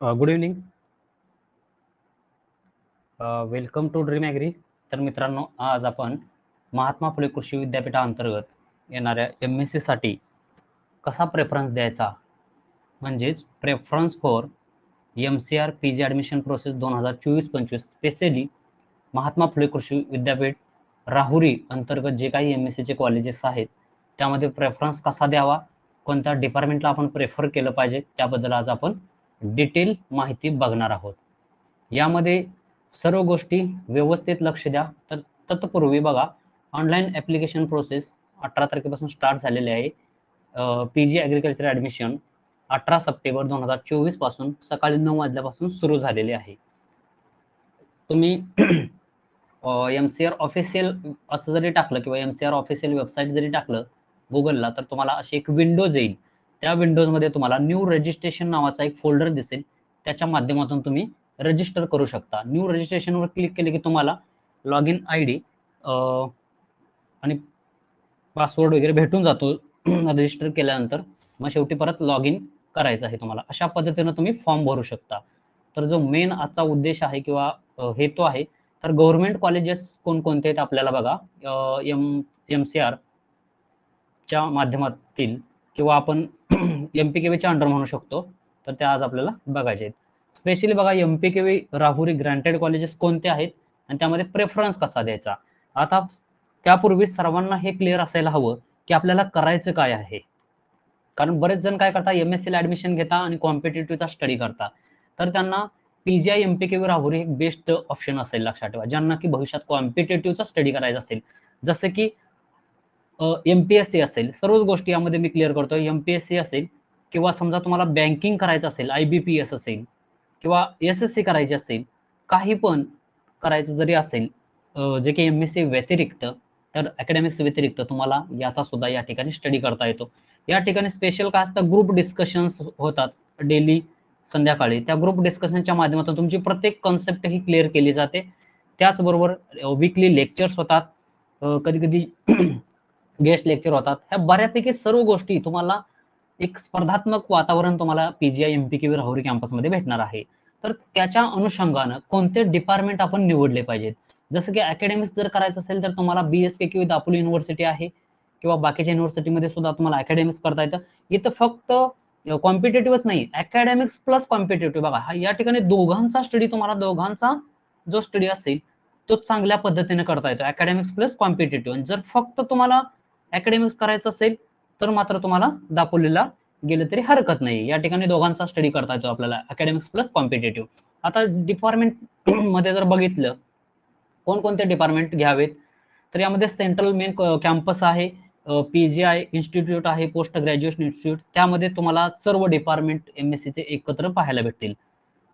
Good evening. Welcome to dream agri. तर मित्रांनो, आज आपण महात्मा फुले कृषी विद्यापीठाअंतर्गत येणाऱ्या MSc साठी कसा प्रेफरन्स द्यायचा, म्हणजेच preference for MCR PG admission process 2024-25 specially Mahatma Phule Krishi Vidyapeeth Rahuri अंतर्गत जे काही MSc चे कॉलेजेस आहेत त्यामध्ये प्रेफरन्स कसा द्यावा, कोणत्या डिपार्टमेंटला आपण प्रेफर केलं पाहिजे, त्याबद्दल आज आपण डिटेल माहिती बघणार आहोत. यामध्ये सर्व गोष्टी व्यवस्थित लक्ष द्या. तर तत्पूर्वी बघा, ऑनलाईन ॲप्लिकेशन प्रोसेस 18 तारखेपासून स्टार्ट झालेली आहे. PG ॲग्रिकल्चर ॲडमिशन 18 सप्टेंबर 2024 पासून सकाळी 9 वाजल्यापासून सुरू झालेली आहे. तुम्ही MCR ऑफिशियल असं जरी टाकलं किंवा MCR ऑफिशियल वेबसाईट जरी टाकलं गुगलला, तर तुम्हाला अशी एक विंडोज येईल. त्या विंडोजमध्ये तुम्हाला न्यू रजिस्ट्रेशन नावाचा एक फोल्डर दिसेल. त्याच्या माध्यमातून तुम्ही रजिस्टर करू शकता. न्यू रजिस्ट्रेशनवर क्लिक केले की तुम्हाला लॉग इन ID आणि पासवर्ड वगैरे भेटून जातो रजिस्टर केल्यानंतर. मग शेवटी परत लॉग इन करायचं आहे तुम्हाला. अशा पद्धतीनं तुम्ही फॉर्म भरू शकता. तर जो मेन आजचा उद्देश आहे किंवा हेतू आहे, तर गव्हर्नमेंट कॉलेजेस कोणकोणते आहेत आपल्याला बघा, MCR च्या माध्यमातील किंवा आपण MPKVच्या अंडर म्हणू शकतो, तर ते आज आपल्याला बघायचे आहेत. स्पेशली बघा, MPKV राहुरी ग्रँटेड कॉलेजेस कोणते आहेत आणि त्यामध्ये प्रेफरन्स कसा द्यायचा. आता त्यापूर्वी सर्वांना हे क्लिअर असायला हवं की आपल्याला करायचं काय आहे. कारण बरेच जण काय करतात, MSc ला ऍडमिशन घेता आणि कॉम्पिटेटिव्हचा स्टडी करता. तर त्यांना PGI MPKV राहुरी एक बेस्ट ऑप्शन असेल. लक्षात ठेवा, ज्यांना की भविष्यात कॉम्पिटेटिव्हचा स्टडी करायचा असेल, जसं की MPSC असेल, सर्वच गोष्टी यामध्ये मी क्लिअर करतोय. MPSC असेल किंवा समजा तुम्हाला बँकिंग करायचं असेल, IBPS असेल किंवा SSC करायची असेल, काही पण करायचं जरी असेल, जे की MSc व्यतिरिक्त, तर अकॅडमिक्स व्यतिरिक्त तुम्हाला याचा सुद्धा या ठिकाणी स्टडी करता येतो. या ठिकाणी स्पेशल काय असतं, ग्रुप डिस्कशन्स होतात डेली संध्याकाळी. त्या ग्रुप डिस्कशनच्या माध्यमातून तुमची प्रत्येक कॉन्सेप्ट ही क्लिअर केली जाते. त्याचबरोबर वीकली लेक्चर्स होतात, कधी कधी गेस्ट लेक्चर होतात. ह्या बऱ्यापैकी सर्व गोष्टी तुम्हाला एक स्पर्धात्मक वातावरण तुम्हाला PGI MPKV राहुरी कॅम्पसमध्ये भेटणार आहे. तर त्याच्या अनुषंगानं कोणते डिपार्टमेंट आपण निवडले पाहिजेत. जसं की अकॅडमिक्स जर करायचं असेल तर तुम्हाला BSKQ दापोली युनिव्हर्सिटी आहे किंवा बाकीच्या युनिव्हर्सिटीमध्ये सुद्धा तुम्हाला अकॅडमिक्स करता येतं. इथं फक्त कॉम्पिटेटिव्हच नाही, अकॅडमिक्स प्लस कॉम्पिटेटिव्ह बघा, या ठिकाणी दोघांचा स्टडी, तुम्हाला दोघांचा जो स्टडी असेल तो चांगल्या पद्धतीने करता येतो, अकॅडमिक्स प्लस कॉम्पिटेटिव्ह. जर फक्त तुम्हाला अकॅडमिक्स करायचं असेल तर मात्र तुम्हाला दापोलीला गेलं तरी हरकत नाही. या ठिकाणी दोघांचा स्टडी करता येतो आपल्याला, अकॅडमिक्स प्लस कॉम्पिटेटिव्ह. आता डिपार्टमेंट मध्ये जर बघितलं कोणकोणते डिपार्टमेंट घ्यावेत, तर यामध्ये सेंट्रल मेन कॅम्पस आहे, PGI इन्स्टिट्यूट आहे, पोस्ट ग्रॅज्युएशन इन्स्टिट्यूट. त्यामध्ये तुम्हाला सर्व डिपार्टमेंट MSc चे एकत्र पाहायला भेटतील.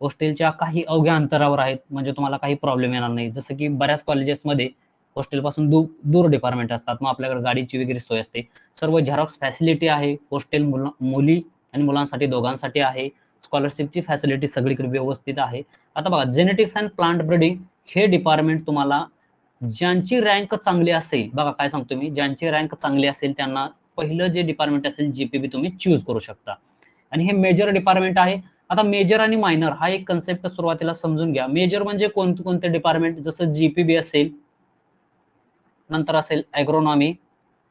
हॉस्टेलच्या काही अवघ्या अंतरावर आहेत, म्हणजे तुम्हाला काही प्रॉब्लेम येणार नाही. जसं की बऱ्याच कॉलेजेसमध्ये हॉस्टेलपासून दूर डिपार्टमेंट असतात, मग आपल्याकडे गाडीची वगैरे सोय असते. सर्व झेरॉक्स फॅसिलिटी आहे. हॉस्टेल मुली आणि मुलांसाठी दोघांसाठी आहे. स्कॉलरशिपची फॅसिलिटी सगळीकडे व्यवस्थित आहे. आता बघा, जेनेटिक्स अँड प्लांट ब्रीडिंग हे डिपार्टमेंट तुम्हाला ज्यांची रँक चांगली असेल, बघा काय सांगतो मी, ज्यांची रँक चांगली असेल त्यांना पहिलं जे डिपार्टमेंट असेल GPB तुम्ही चूज करू शकता. आणि हे मेजर डिपार्टमेंट आहे. आता मेजर आणि मायनर हा एक कन्सेप्ट सुरुवातीला समजून घ्या. मेजर म्हणजे कोणते डिपार्टमेंट, जसं GPB असेल, नंतर असेल ॲग्रोनॉमी,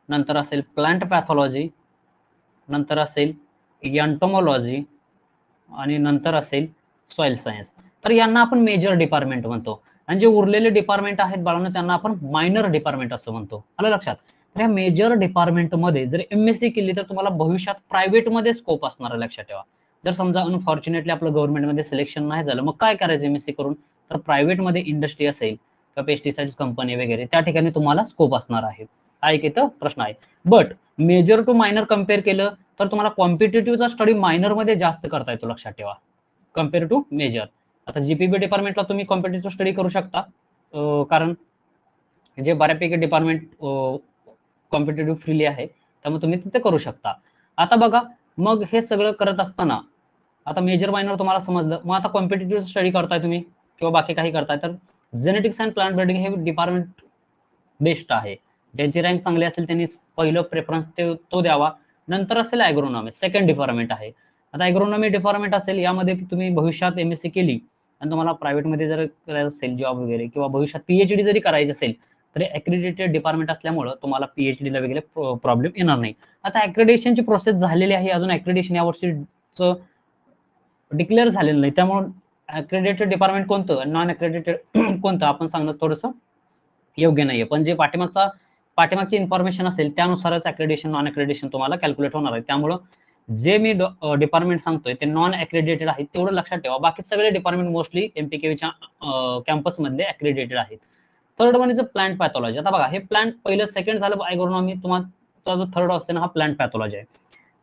नंतर असेल प्लांट पॅथॉलॉजी, नंतर असेल एंटोमॉलॉजी आणि नंतर असेल सॉइल सायन्स. तर यांना आपण मेजर डिपार्टमेंट म्हणतो. आणि जे उरलेले डिपार्टमेंट आहेत बाळांनो, त्यांना आपण मायनर डिपार्टमेंट असं म्हणतो. आलं लक्षात. तर या मेजर डिपार्टमेंटमध्ये जर MSc केली तर तुम्हाला भविष्यात प्रायव्हेटमध्ये स्कोप असणार आहे. लक्षात ठेवा. जर समजा अनफॉर्च्युनेटली आपलं गव्हर्नमेंटमध्ये सिलेक्शन नाही झालं, मग काय करायचं MSc करून, तर प्रायव्हेटमध्ये इंडस्ट्री असेल किंवा पेस्टिसाइड्स कंपनी वगैरे, त्या ठिकाणी तुम्हाला स्कोप असणार आहे. हा एक इथं प्रश्न आहे. But major to minor compare केलं तर तुम्हाला कॉम्पिटेटिव्हचा स्टडी मायनरमध्ये जास्त करता येतो. लक्षात ठेवा, कम्पेअर टू मेजर. आता GPB डिपार्टमेंटला तुम्ही कॉम्पिटेटिव्ह स्टडी करू शकता, कारण जे बऱ्यापैकी डिपार्टमेंट कॉम्पिटेटिव्ह फ्रीली आहे, त्यामुळे तुम्ही तिथे करू शकता. आता बघा, मग हे सगळं करत असताना आता मेजर मायनर तुम्हाला समजलं, मग आता कॉम्पिटेटिव्ह स्टडी करताय तुम्ही किंवा बाकी काही करताय, तर जेनेटिक्स अँड प्लांट ब्रीडिंग हे डिपार्टमेंट बेस्ट आहे. ज्यांची रँक चांगली असेल त्यांनी पहिलं प्रेफरन्स तो द्यावा. नंतर असेल ॲग्रोनॉमी, सेकंड डिपार्टमेंट आहे. आता ॲग्रोनॉमी डिपार्टमेंट असेल, यामध्ये तुम्ही भविष्यात एम-एस-सी केली आणि तुम्हाला प्रायव्हेटमध्ये जर करायचं असेल जॉब वगैरे किंवा भविष्यात पी-एच-डी जरी करायची असेल, तरी ॲक्रेडिटेड डिपार्टमेंट असल्यामुळं तुम्हाला पी-एच-डीला वगैरे प्रॉब्लेम येणार नाही. आता ॲक्रेडिटेशनची प्रोसेस झालेली आहे, अजून ॲक्रेडिटेशन यावर्षीचं डिक्लेअर झालेलं नाही. त्यामुळे ॲक्रेडिटेड डिपार्टमेंट कोणतं आणि नॉन ॲक्रेडिटेड कोणतं आपण सांगणं थोडंसं योग्य नाहीये. पण जे पाठीमागची इन्फॉर्मेशन असेल त्यानुसारच ॲक्रेडिटेशन, नॉन ॲक्रेडिटेशन तुम्हाला कॅल्क्युलेट होणार आहे. त्यामुळं जे मी डिपार्टमेंट सांगतोय ते नॉन ॲक्रेडिटेड आहेत तेवढं लक्षात ठेवा. बाकी सगळे डिपार्टमेंट मोस्टली एमपीकेव्हीच्या कॅम्पसमधले ॲक्रेडिटेड आहेत. Third one is a plant pathology. आता बघा, हे प्लांट पहिलं सेकंड झालं ॲग्रोनॉमी, तुमचा जो थर्ड ऑप्शन हा प्लांट पॅथॉलॉजी आहे.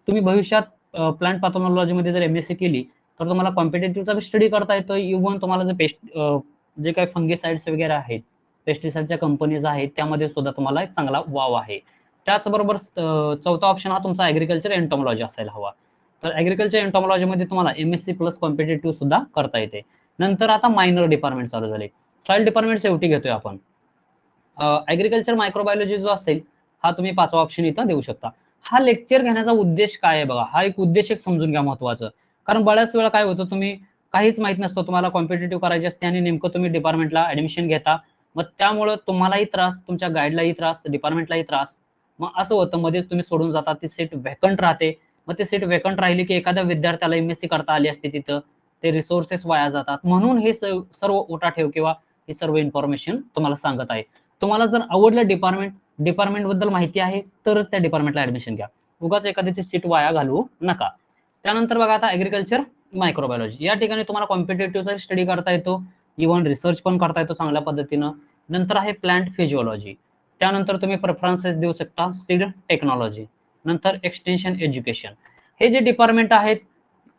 तुम्ही भविष्यात प्लांट पॅथॉलॉजीमध्ये जर एम-एस-सी केली तर तुम्हाला कॉम्पिटेटिव्हचा स्टडी करता येतो. इव्हन तुम्हाला जे काही फंगिसाइड्स वगैरे आहेत, पेस्टिसाइडच्या कंपनीज आहेत, त्यामध्ये सुद्धा तुम्हाला एक चांगला वाव आहे. त्याचबरोबर चौथा ऑप्शन हा तुमचा ॲग्रिकल्चर एंटॉमॉलॉजी असायला हवा. तर ॲग्रिकल्चर एंटॉमॉलॉजीमध्ये तुम्हाला एम-एस-सी प्लस कॉम्पिटेटिव्ह सुद्धा करता येते. नंतर आता मायनर डिपार्टमेंट चालू झाले. सॉइल डिपार्टमेंट शेवटी घेतोय आपण. ॲग्रिकल्चर मायक्रोबायोलॉजी जो असेल, हा तुम्ही 5वा ऑप्शन इथं देऊ शकता. हा लेक्चर घेण्याचा उद्देश काय आहे बघा, हा एक उद्देश एक समजून घ्या महत्त्वाचं. कारण बऱ्याच वेळा काय होतं, तुम्ही काहीच माहीत नसतं, तुम्हाला कॉम्पिटिटिव्ह करायची असते आणि नेमकं तुम्ही डिपार्टमेंटला ॲडमिशन घेता. मग त्यामुळं तुम्हालाही त्रास, तुमच्या गाईडलाही त्रास, डिपार्टमेंटलाही त्रास. मग असं होतं मध्येच तुम्ही सोडून जाता, ती सीट व्हॅकंट राहते. मग ती सीट व्हॅकंट राहिली की एखाद्या विद्यार्थ्याला एम-एस-सी करता आली असते तिथं, ते रिसोर्सेस वाया जातात. म्हणून हे सर्व उठाठेव किंवा ही सर्व इन्फॉर्मेशन तुम्हाला सांगत आहे. तुम्हाला जर आवडलं डिपार्टमेंट बद्दल माहिती आहे तरच त्या डिपार्टमेंटला ऍडमिशन घ्या. उगाच एखाद्याची सीट वाया घालवू नका. त्यानंतर बघा, आता ॲग्रिकल्चर मायक्रोबायोलॉजी या ठिकाणी तुम्हाला कॉम्पिटेटिव्हचा स्टडी करता येतो, इव्हन रिसर्च पण करता येतो चांगल्या पद्धतीनं. नंतर आहे प्लांट फिजिओलॉजी. त्यानंतर तुम्ही प्रेफरन्सेस देऊ शकता सीड टेक्नॉलॉजी. नंतर एक्सटेन्शन एज्युकेशन. हे जे डिपार्टमेंट आहेत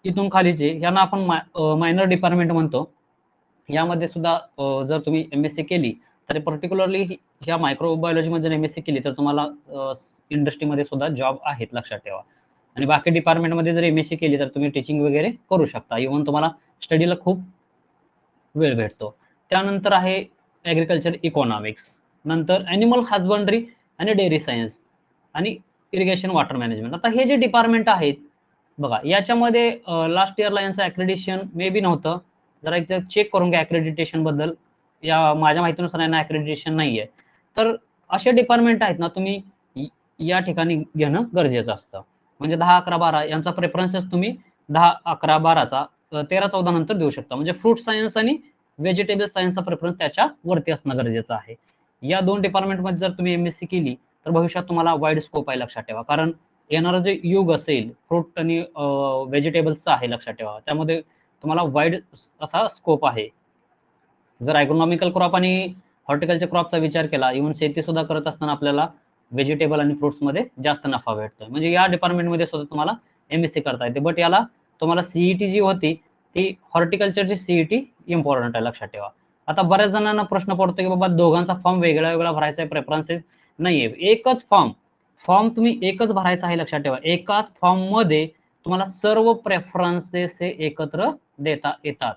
इथून खालीचे, यांना आपण मायनर डिपार्टमेंट म्हणतो. यामध्ये सुद्धा जर तुम्ही एम-एस-सी केली तर पर्टिक्युलरली ह्या मायक्रोबायोलॉजीमध्ये जर एम-एस-सी केली तर तुम्हाला इंडस्ट्रीमध्ये सुद्धा जॉब आहेत, लक्षात ठेवा. आणि बाकी डिपार्टमेंटमध्ये जर एम-एस-सी केली तर तुम्ही टीचिंग वगैरे करू शकता. इव्हन तुम्हाला स्टडीला खूप वेळ भेटतो. त्यानंतर आहे ॲग्रिकल्चर इकॉनॉमिक्स. नंतर ॲनिमल हजबंड्री आणि डेअरी सायन्स आणि इरिगेशन वॉटर मॅनेजमेंट. आता हे जे डिपार्टमेंट आहेत बघा, याच्यामध्ये लास्ट इयरला यांचं ॲक्रेडिटेशन मे बी नव्हतं. जरा एकदा चेक करून घ्या ॲक्रेडिटेशन बद्दल. या माझ्या माहितीनुसार यांना ॲक्रेडिटेशन नाहीये. तर असे डिपार्टमेंट आहेत ना, तुम्ही या ठिकाणी घेणं गरजेचं असतं. म्हणजे 10, 11, 12 यांचा प्रेफरन्सेस तुम्ही 10, 11, 12चा 13, 14 नंतर देऊ शकता. म्हणजे फ्रूट सायन्स आणि व्हेजिटेबल सायन्सचा प्रेफरन्स त्याच्या वरती असणं गरजेचं आहे. या 2 डिपार्टमेंटमध्ये जर तुम्ही एम-एस-सी केली तर भविष्यात तुम्हाला वाईड स्कोप आहे, लक्षात ठेवा. कारण येणारं जे युग असेल फ्रूट आणि व्हेजिटेबल्सचं आहे, लक्षात ठेवा. त्यामध्ये तुम्हाला वाईड असा स्कोप आहे. जर ॲग्रोनॉमिकल क्रॉप आणि हॉर्टिकल्चर क्रॉपचा विचार केला, इव्हन शेती सुद्धा करत असताना आपल्याला व्हेजिटेबल आणि फ्रुट्समध्ये जास्त नफा भेटतोय. म्हणजे या डिपार्टमेंटमध्ये सुद्धा तुम्हाला एम-एस-सी करता येते. बट याला तुम्हाला सीईटी जी होती ती हॉर्टिकल्चरची सीईटी इम्पॉर्टंट आहे, लक्षात ठेवा. आता बऱ्याच जणांना प्रश्न पडतो की बाबा दोघांचा फॉर्म वेगळा वेगळा भरायचा आहे, प्रेफरन्सेस नाहीये. एकच फॉर्म तुम्ही एकच भरायचा आहे, लक्षात ठेवा. एकाच फॉर्ममध्ये तुम्हाला सर्व प्रेफरन्सेस हे एकत्र देता येतात.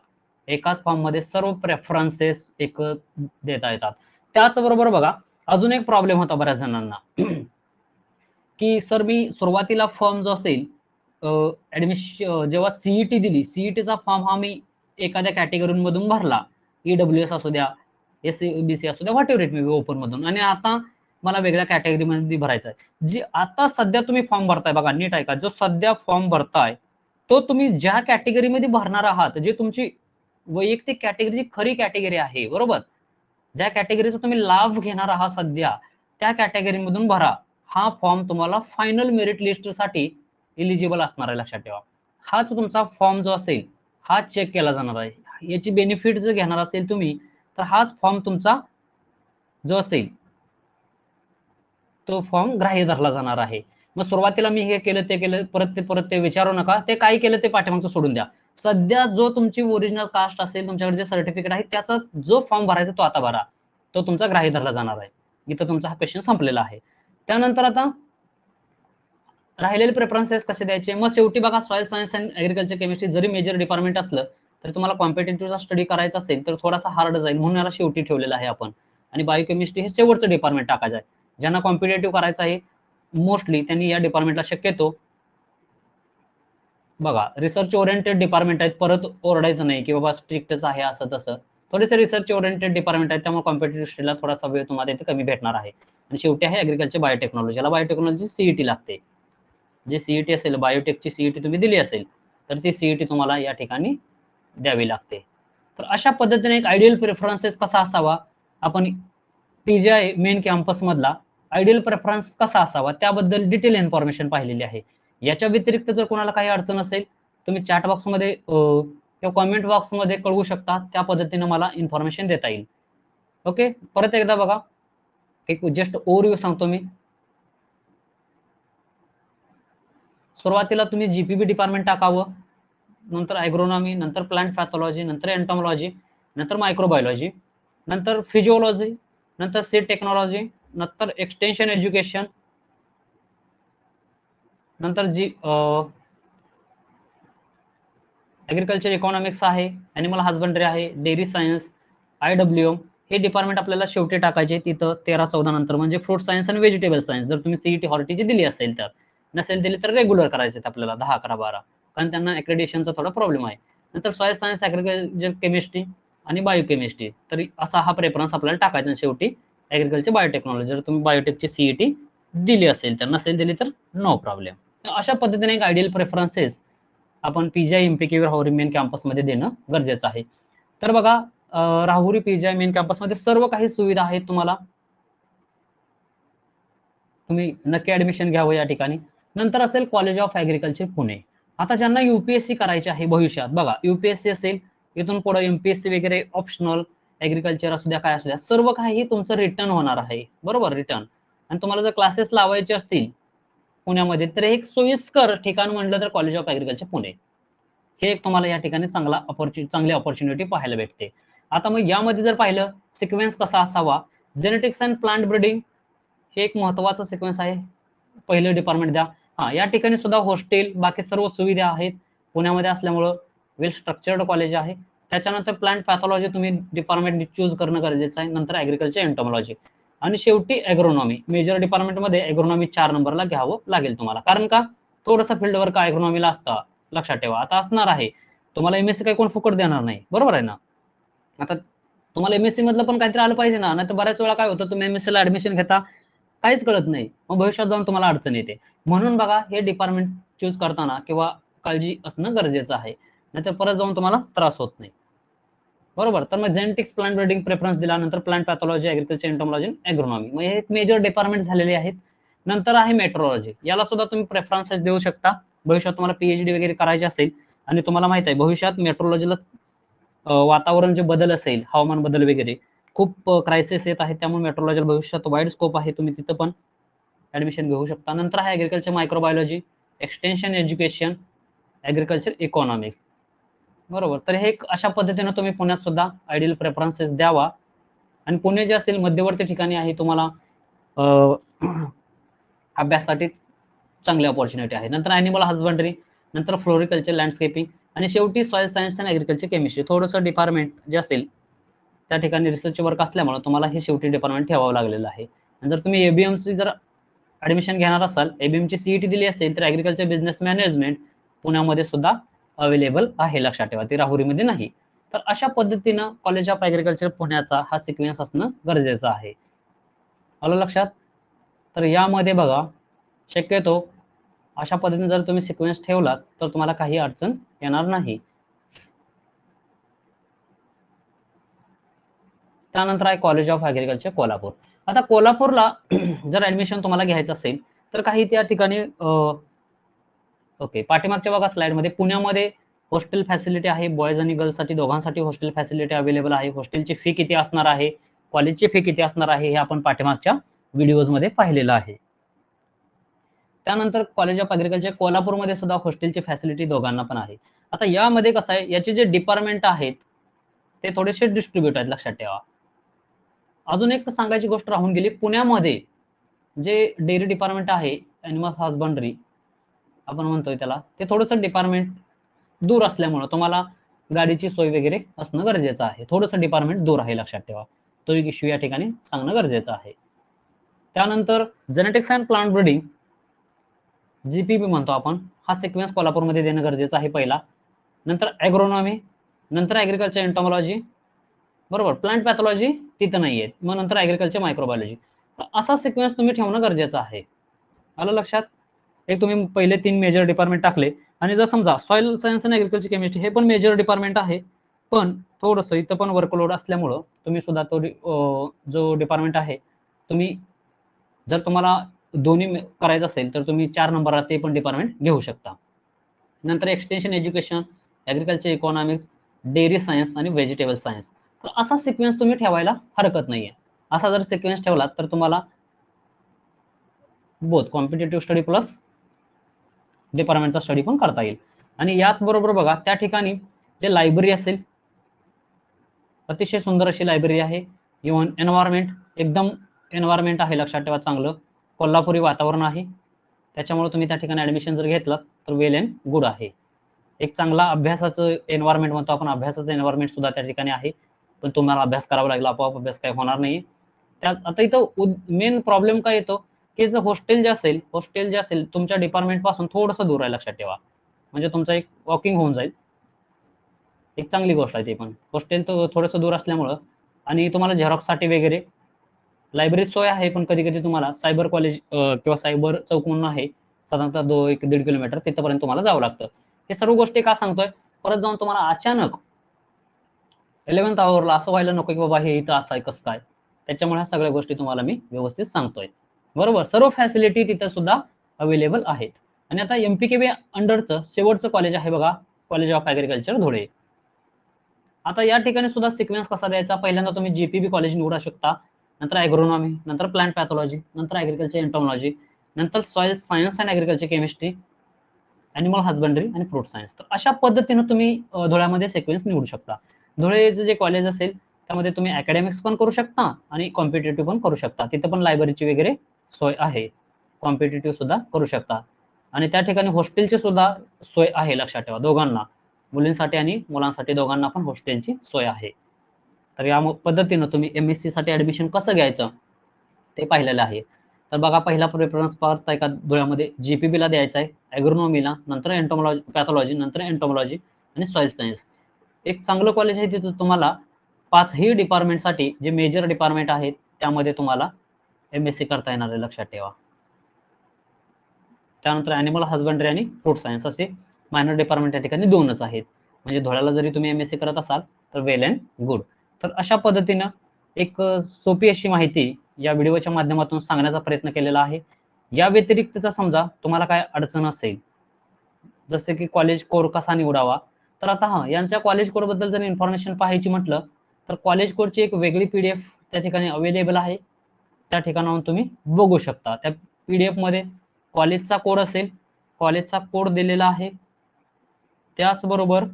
एकाच फॉर्ममध्ये सर्व प्रेफरन्सेस देता येतात. त्याचबरोबर बघा, अजून एक प्रॉब्लेम होता बऱ्याच जणांना की सर मी सुरुवातीला फॉर्म जो असेल ऍडमिशन जेव्हा सीईटी दिली, सीईटीचा फॉर्म हा मी एखाद्या कॅटेगरीमधून भरला, ईडब्ल्यूएस असू द्या, एससीबीसी असू द्या, what ever it may be, open मधून, आणि आता मला वेगळ्या कॅटेगरीमध्ये भरायचा आहे. जी आता सध्या तुम्ही फॉर्म भरताय बघा, नीट ऐका, जो सध्या फॉर्म भरताय तो तुम्ही ज्या कॅटेगरीमध्ये भरणार आहात, जे तुमची वैयक्तिक कॅटेगरीची खरी कॅटेगरी आहे, बरोबर, ज्या कॅटेगरीचा तुम्ही लाभ घेणार आहात सध्या, त्या कॅटेगरीमधून भरा. हा फॉर्म तुम्हाला फायनल मेरिट लिस्टसाठी एलिजिबल असणार आहे, लक्षात ठेवा. हाच तुमचा फॉर्म जो असेल हा चेक केला जाणार आहे. याची बेनिफिट जर घेणार असेल तुम्ही तर हाच फॉर्म तुमचा जो असेल तो फॉर्म ग्राह्य धरला जाणार आहे. मग सुरुवातीला मी हे केलं ते केलं, परत ते विचारू नका. ते काय केलं ते पाठीमागचं सोडून द्या. सध्या जो तुमची ओरिजिनल कास्ट असेल, तुमच्याकडे जे सर्टिफिकेट आहे त्याचा जो फॉर्म भरायचा तो आता भरा. तो तुमचा ग्राह्य धरला जाणार आहे. इथं तुमचा हा क्वेश्चन संपलेला आहे. त्यानंतर आता राहिलेले प्रेफरन्सेस कसे द्यायचे. मग शेवटी बघा, soil science and agriculture chemistry जरी मेजर डिपार्टमेंट असलं तरी तुम्हाला कॉम्पिटेटिव्हचा स्टडी करायचा असेल तर थोडासा हार्ड जाईल, म्हणून याला शेवटी ठेवलेलं आहे आपण. आणि बायोकेमिस्ट्री हे शेवटचं डिपार्टमेंट टाकायचं आहे. ज्यांना कॉम्पिटेटिव्ह करायचं आहे मोस्टली त्यांनी या डिपार्टमेंटला शक्यतो बघा रिसर्च ओरिएंटेड डिपार्टमेंट आहेत, परत ओरडायचं नाही की बाबा स्ट्रिक्टच आहे असं तसं. थोडेसे रिसर्च ओरिएंटेड डिपार्टमेंट आहेत, त्यामुळे कॉम्पिटेटिव्ह स्टेजला थोडासा वेळ तुम्हाला इथे कमी भेटणार आहे. आणि शेवटी आहे ॲग्रिकल्चर बायोटेक्नॉलॉजी. याला बायोटेक्नॉलॉजी सीईटी लागते. जे सीईटी असेल, बायोटेकची सीईटी तुम्ही दिली असेल, तर ती सीईटी तुम्हाला या ठिकाणी द्यावी लागते. तर अशा पद्धतीने एक आयडियल प्रेफरन्सेस कसा असावा, आपण पीजीआय मेन कॅम्पस मधला आयडियल प्रेफरन्स कसा असावा त्याबद्दल डिटेल इन्फॉर्मेशन पाहिलेली आहे. याच्या व्यतिरिक्त जर कोणाला काही अडचण असेल, तुम्ही चॅट बॉक्समध्ये किंवा कॉमेंट बॉक्समध्ये कळवू शकता. त्या पद्धतीने मला इन्फॉर्मेशन देता येईल. ओके, परत एकदा बघा, एक जस्ट ओव्हरव्ह्यू सांगतो मी. सुरुवातीला तुम्ही जीपीबी डिपार्टमेंट टाकावं, नंतर ॲग्रोनॉमी, नंतर प्लांट पॅथॉलॉजी, नंतर एंटॉमॉलॉजी, नंतर मायक्रोबायोलॉजी, नंतर फिजिओलॉजी, नंतर सीड टेक्नॉलॉजी, नंतर एक्सटेन्शन एज्युकेशन, नंतर जी ॲग्रिकल्चर इकॉनॉमिक्स आहे, ॲनिमल हजबंडरी आहे, डेअरी सायन्स, IWM हे डिपार्टमेंट आपल्याला शेवटी टाकायचे तिथं 13-14 नंतर, म्हणजे फ्रूट सायन्स आणि व्हेजिटेबल सायन्स. जर तुम्ही सीईटी हॉर्टीची दिली असेल तर, नसेल दिली तर रेग्युलर करायचे आपल्याला 10, 11, 12, कारण त्यांना ॲक्रेडिशनचा थोडा प्रॉब्लेम आहे. नंतर सॉइल सायन्स, ॲग्रिकल्चर केमिस्ट्री आणि बायोकेमिस्ट्री. तरी असा हा प्रेफरन्स आपल्याला टाकायचा. शेवटी ॲग्रिकल्चर बायोटेक्नॉलॉजी जर तुम्ही बायोटेकची सीईटी दिली असेल तर, नसेल दिली तर नो प्रॉब्लेम. अशा पद्धतीने एक आयडियल प्रेफरन्सेस आपण पीजीआय एमपीके राहुरी मेन कॅम्पसमध्ये देणं गरजेचं आहे. तर बघा, राहुरी पीजीआय मेन कॅम्पसमध्ये सर्व काही सुविधा आहेत तुम्हाला. तुम्ही नक्की ऍडमिशन घ्यावं या ठिकाणी. नंतर असेल कॉलेज ऑफ ऍग्रिकल्चर पुणे. आता ज्यांना यूपीएससी करायचे आहे भविष्यात, बघा यूपीएससी असेल, इथून पुढे एमपीएससी वगैरे ऑप्शनल, ऍग्रिकल्चर असू द्या, काय असू द्या, सर्व काही तुमचं रिटर्न होणार आहे. बरोबर, रिटर्न. आणि तुम्हाला जर क्लासेस लावायचे असतील पुण्यामध्ये, तर एक सोयीस्कर ठिकाण म्हणलं तर कॉलेज ऑफ ऍग्रिकल्चर पुणे. हे एक तुम्हाला या ठिकाणी चांगली अपॉर्च्युनिटी पाहायला भेटते. आता मग यामध्ये जर पाहिलं सिक्वेन्स कसा असावा, जेनेटिक्स अँड प्लांट ब्रीडिंग हे एक महत्वाचं सिक्वेन्स आहे. पहिलं डिपार्टमेंट द्या. या ठिकाणी सुद्धा हॉस्टेल, बाकी सर्व सुविधा आहेत. पुण्यामध्ये असल्यामुळं वेल स्ट्रक्चर्ड कॉलेज आहे. त्याच्यानंतर प्लांट पॅथॉलॉजी तुम्ही डिपार्टमेंट चूज करणं गरजेचं आहे. नंतर ॲग्रिकल्चर एंटॉमॉलॉजी आणि शेवटी ॲग्रोनॉमी. मेजर डिपार्टमेंटमध्ये ॲग्रोनॉमी 4 नंबरला घ्यावं लागेल तुम्हाला. कारण का, थोडंसं फील्ड वर्क ॲग्रोनॉमीला असतं, लक्षात ठेवा. आता असणार आहे, तुम्हाला एमएससी काही कोण फुकट देणार नाही, बरोबर आहे ना. आता तुम्हाला एमएससी मधलं पण काहीतरी आलं पाहिजे ना. नाही तर बऱ्याच वेळा काय होतं, तुम्ही एमएससी ला ऍडमिशन घेता, काहीच कळत नाही, मग भविष्यात जाऊन तुम्हाला अडचण येते. म्हणून बघा, हे डिपार्टमेंट चूज करताना किंवा काळजी असणं गरजेचं आहे, नाहीतर परत जाऊन तुम्हाला त्रास होत नाही. बरोबर. तर मग जेनेटिक्स, प्लांट ब्रीडिंग प्रेफरन्स दिला, नंतर प्लांट पॅथॉलॉजी, ॲग्रिकल्चर एंटॉमॉलॉजी, ॲग्रोनॉमी. मग हे मेजर डिपार्टमेंट झालेले आहेत. नंतर आहे मेट्रोलॉजी. याला सुद्धा तुम्ही प्रेफरन्सेस देऊ शकता. भविष्यात तुम्हाला पीएचडी वगैरे करायची असेल आणि तुम्हाला माहित आहे भविष्यात मेट्रोलॉजीला वातावरण जे बदल असेल, हवामान बदल वगैरे खूप क्रायसिस येत आहे, त्यामुळे मेट्रोलॉजीला भविष्यात वाईड स्कोप आहे. तुम्ही तिथं पण ऍडमिशन घेऊ शकता. नंतर आहे agriculture microbiology, extension education, agriculture economics. बरोबर. तर हे अशा पद्धतीने तुम्ही पुण्यात सुद्धा आयडियल प्रेफरन्सेस द्यावा. आणि पुणे जे असेल मध्यवर्ती ठिकाणी आहे, तुम्हाला अभ्यासासाठी चांगली अपॉर्च्युनिटी आहे. नंतर ॲनिमल हजबंडरी, नंतर फ्लोरिकल्चर, लँडस्केपिंग आणि शेवटी सॉइल सायन्स आणि ॲग्रिकल्चर केमिस्ट्री. थोडंसं डिपार्टमेंट जे असेल त्या ठिकाणी रिसर्च वर्क असल्यामुळे तुम्हाला हे शेवटी डिपार्टमेंट ठेवावं लागलेलं आहे. आणि जर तुम्ही एबीएमची जर ऍडमिशन घेणार असाल, एबीएमची सीईटी दिली असेल, तर ॲग्रिकल्चर बिझनेस मॅनेजमेंट पुण्यामध्ये सुद्धा अवेलेबल आहे, लक्षात ठेवा, ती राहुरीमध्ये नाही. तर अशा पद्धतीनं कॉलेज ऑफ ॲग्रिकल्चर पुण्याचा हा सिक्वेन्स असणं गरजेचं आहे. आलं लक्षात. तर यामध्ये बघा, शक्यतो अशा पद्धतीने जर तुम्ही सिक्वेन्स ठेवलात तर तुम्हाला काही अडचण येणार नाही. त्यानंतर आहे कॉलेज ऑफ ॲग्रिकल्चर कोल्हापूर. आता कोल्हापूरला जर ऍडमिशन तुम्हाला घ्यायचं असेल तर काही त्या ठिकाणी ओके, पाठीमागच्या बघा स्लाइडमध्ये पुण्यामध्ये हॉस्टेल फॅसिलिटी आहे. बॉयज आणि गर्ल्ससाठी दोघांसाठी हॉस्टेल फॅसिलिटी अवेलेबल आहे. हॉस्टेलची फी किती असणार आहे, कॉलेजची फी किती असणार आहे, हे आपण पाठीमागच्या व्हिडिओजमध्ये पाहिलेलं आहे. त्यानंतर कॉलेज ऑफ ॲग्रिकल्चर कोल्हापूरमध्ये सुद्धा हॉस्टेलची फॅसिलिटी दोघांना पण आहे. आता यामध्ये कसं आहे, याचे जे डिपार्टमेंट आहेत ते थोडेसे डिस्ट्रीब्यूट आहेत, लक्षात ठेवा. अजून एक सांगायची गोष्ट राहून गेली, पुण्यामध्ये जे डेअरी डिपार्टमेंट आहे, ॲनिमल हजबंडरी आपण म्हणतोय त्याला, ते थोडंसं डिपार्टमेंट दूर असल्यामुळे तुम्हाला गाडीची सोय वगैरे असणं गरजेचं आहे. थोडंसं डिपार्टमेंट दूर आहे, लक्षात ठेवा. तो एक इश्यू या ठिकाणी सांगणं गरजेचं आहे. त्यानंतर जेनेटिक्स अँड प्लांट ब्रीडिंग जीपीबी म्हणतो आपण, हा सिक्वेन्स कोल्हापूरमध्ये देणं गरजेचं आहे पहिला. नंतर ॲग्रोनॉमी, नंतर ॲग्रिकल्चर एंटॉमॉलॉजी, बरोबर. प्लांट पॅथॉलॉजी तिथं नाहीये, मग नंतर ॲग्रिकल्चर मायक्रोबायोलॉजी. असा सिक्वेन्स तुम्ही ठेवणं गरजेचं आहे. आलं लक्षात? एक तुम्ही पहिले 3 मेजर डिपार्टमेंट टाकले आणि जर समजा सॉइल सायन्स आणि ॲग्रिकल्चर केमिस्ट्री हे पण मेजर डिपार्टमेंट आहे, पण थोडंसं इथं पण वर्कलोड असल्यामुळं तुम्ही सुद्धा तो जो डिपार्टमेंट आहे, तुम्ही जर तुम्हाला दोन्ही करायचं असेल तर तुम्ही 4 नंबरला ते पण डिपार्टमेंट घेऊ शकता. नंतर extension education, agriculture economics, dairy science आणि व्हेजिटेबल सायन्स. तर असा सिक्वेन्स तुम्ही ठेवायला हरकत नाहीये. असा जर सिक्वेन्स ठेवला तर तुम्हाला बोथ कॉम्पिटिटिव्ह स्टडी प्लस डिपार्टमेंटचा स्टडी पण करता येईल. आणि याच बरोबर बघा त्या ठिकाणी जे लायब्ररी असेल, अतिशय सुंदर अशी लायब्ररी आहे. इव्हन एन्व्हायरमेंट, एकदम एन्व्हायरमेंट आहे, लक्षात ठेवा चांगलं. कोल्हापुरी वातावरण आहे, त्याच्यामुळे तुम्ही त्या ठिकाणी ॲडमिशन जर घेतलं तर वेल अँड गुड आहे. एक चांगला अभ्यासाचं एन्व्हायरमेंट म्हणतो आपण, अभ्यासाचं एन्व्हायरमेंट सुद्धा त्या ठिकाणी आहे. पण तुम्हाला अभ्यास करावा लागेल, आपोआप अभ्यास काही होणार नाही. त्यात आता इथं मेन प्रॉब्लेम काय येतो की जर हॉस्टेल जे असेल तुमच्या डिपार्टमेंट पासून थोडंसं दूर आहे, लक्षात ठेवा. म्हणजे तुमचं एक वॉकिंग होऊन जाईल. एक चांगली गोष्ट आहे ती पण. हॉस्टेल तर थोडंसं दूर असल्यामुळं आणि तुम्हाला झेरॉक्ससाठी वगैरे लायब्ररी सोय आहे, पण कधी-कधी तुम्हाला सायबर कॉलेज किंवा सायबर चौक म्हणून आहे, साधारणतः 1-1.5 किलोमीटर तिथपर्यंत तुम्हाला जावं लागतं. हे सर्व गोष्टी का सांगतोय? परत जाऊन तुम्हाला अचानक 11th आवरला असं व्हायला नको की बाबा हे इथं असं आहे कसं काय. त्याच्यामुळे ह्या सगळ्या गोष्टी तुम्हाला मी व्यवस्थित सांगतोय. बरोबर. सर्व फॅसिलिटी तिथं सुद्धा अवेलेबल आहेत. आणि आता एमपीकेबी अंडरचं शेवटचं कॉलेज आहे बघा, कॉलेज ऑफ ॲग्रिकल्चर धुळे. आता या ठिकाणी सुद्धा सिक्वेन्स कसा द्यायचा? पहिल्यांदा तुम्ही जीपीबी कॉलेज निवडू शकता, नंतर ॲग्रोनॉमी, नंतर प्लांट पॅथॉलॉजी, नंतर ॲग्रिकल्चर एंटॉमॉलॉजी, नंतर soil science and agriculture chemistry, animal husbandry आणि फ्रूट सायन्स. तर अशा पद्धतीनं तुम्ही धुळ्यामध्ये सिक्वेन्स निवडू शकता. धुळेचं जे कॉलेज असेल त्यामध्ये तुम्ही अकॅडमिक्स पण करू शकता आणि कॉम्पिटिटिव्ह पण करू शकता. तिथे पण लायब्ररीची वगैरे सोय आहे. कॉम्पिटिटिव्ह सुद्धा करू शकता आणि त्या ठिकाणी हॉस्टेलची सुद्धा सोय आहे, लक्षात ठेवा दोघांना, मुलींसाठी आणि मुलांसाठी दोघांना पण हॉस्टेलची सोय आहे. तर या पद्धतीनं तुम्ही एमएससी साठी ॲडमिशन कसं घ्यायचं ते पाहिलेलं आहे. तर बघा पहिला प्रेफरन्स पार्ट एका धुळ्यामध्ये जीपीबीला द्यायचा आहे, ॲग्रोनॉमीला, नंतर पॅथॉलॉजी, नंतर एंटॉमॉलॉजी आणि सॉइल सायन्स. एक चांगलं कॉलेज आहे, तिथं तुम्हाला 5ही डिपार्टमेंटसाठी जे मेजर डिपार्टमेंट आहेत त्यामध्ये तुम्हाला एमएससी करता येणार आहे, लक्षात ठेवा. त्यानंतर ॲनिमल हजबंडरी आणि फ्रूट सायन्स असे मायनर डिपार्टमेंट या ठिकाणी 2च आहेत. म्हणजे धुळ्याला जरी तुम्ही एमएससी करत असाल तर वेल अँड गुड. तर अशा पद्धतीनं एक सोपी अशी माहिती या व्हिडिओच्या माध्यमातून सांगण्याचा प्रयत्न केलेला आहे. या व्यतिरिक्तचा समजा तुम्हाला काय अडचण असेल, जसे की कॉलेज कोड कसा निवडावा, तर आता यांच्या कॉलेज कोड बद्दल जर इन्फॉर्मेशन पाहायची म्हटलं तर कॉलेज कोडची एक वेगळी पीडीएफ त्या ठिकाणी अवेलेबल आहे. त्या ठिकाणाहून तुम्ही बघू शकता. त्या पीडीएफ मध्ये कॉलेजचा कोड असेल, कॉलेजचा कोड दिलेला आहे. त्याचबरोबर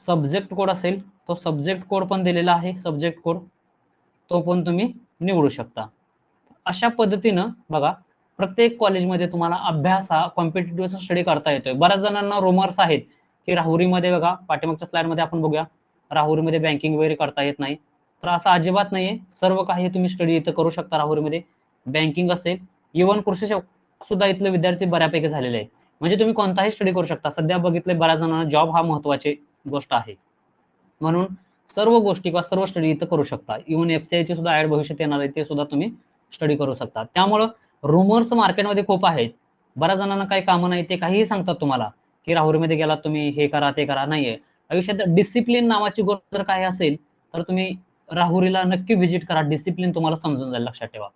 सब्जेक्ट कोड असेल, तो सब्जेक्ट कोड पण दिलेला आहे. सब्जेक्ट कोड तो पण तुम्ही निवडू शकता. अशा पद्धतीनं बघा प्रत्येक कॉलेजमध्ये तुम्हाला अभ्यास हा कॉम्पिटिटिव्हचा स्टडी करता येतोय. बऱ्याच जणांना रुमर्स आहेत की राहुरीमध्ये बघा, पाठीमागच्या स्लाइडमध्ये आपण बघूया, राहुरीमध्ये बँकिंग वगैरे करता येत नाही. तर असं अजिबात नाहीये. सर्व काही तुम्ही स्टडी इथं करू शकता राहुरीमध्ये. बँकिंग असेल, इव्हन कृषी सुद्धा इथले विद्यार्थी बऱ्यापैकी झालेले आहेत. म्हणजे तुम्ही कोणताही स्टडी करू शकता. सध्या बघितले बऱ्याच जणांना जॉब हा महत्त्वाची गोष्ट आहे. म्हणून सर्व गोष्टी किंवा सर्व स्टडी इथं करू शकता. इव्हन एफसीआयची सुद्धा ॲड भविष्यात येणार आहे, ते सुद्धा तुम्ही स्टडी करू शकता. त्यामुळं रुमर्स मार्केटमध्ये खूप आहेत. बऱ्याच जणांना काही कामं नाही, ते काहीही सांगतात तुम्हाला की राहुरीमध्ये गेलात तुम्ही हे करा ते करा. नाहीये. आयुष्यात डिसिप्लिन नावाची गोष्ट जर काही असेल तर तुम्ही राहुरीला नक्की व्हिजिट करा. डिसिप्लिन तुम्हाला समजून जाईल, लक्षात ठेवा.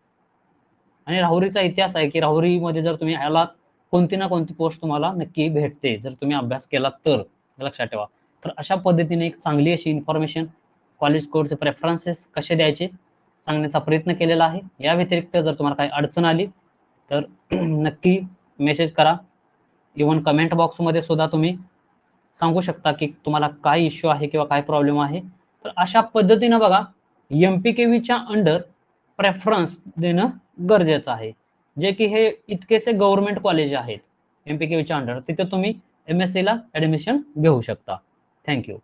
आणि राहुरीचा इतिहास आहे की राहुरीमध्ये जर तुम्ही आलात, कोणती ना कोणती पोस्ट तुम्हाला नक्की भेटते जर तुम्ही अभ्यास केलात तर, लक्षात ठेवा. तर अशा पद्धतीने एक चांगली अशी इन्फॉर्मेशन, कॉलेज कोडचे प्रेफरन्सेस कसे द्यायचे सांगण्याचा प्रयत्न केलेला आहे. या व्यतिरिक्त जर तुम्हाला काही अडचण आली तर नक्की मेसेज करा. इव्हन कमेंट बॉक्समध्ये सुद्धा तुम्ही सांगू शकता की तुम्हाला काय इश्यू आहे किंवा काय प्रॉब्लेम आहे. तर अशा पद्धतीनं बघा एमपीकेव्हीच्या अंडर प्रेफरन्स देणं गरजेचं आहे. जे की हे इतकेसे गव्हर्नमेंट कॉलेज आहेत एमपीकेव्हीच्या अंडर, तिथे तुम्ही एमएससीला ॲडमिशन घेऊ शकता. Thank you.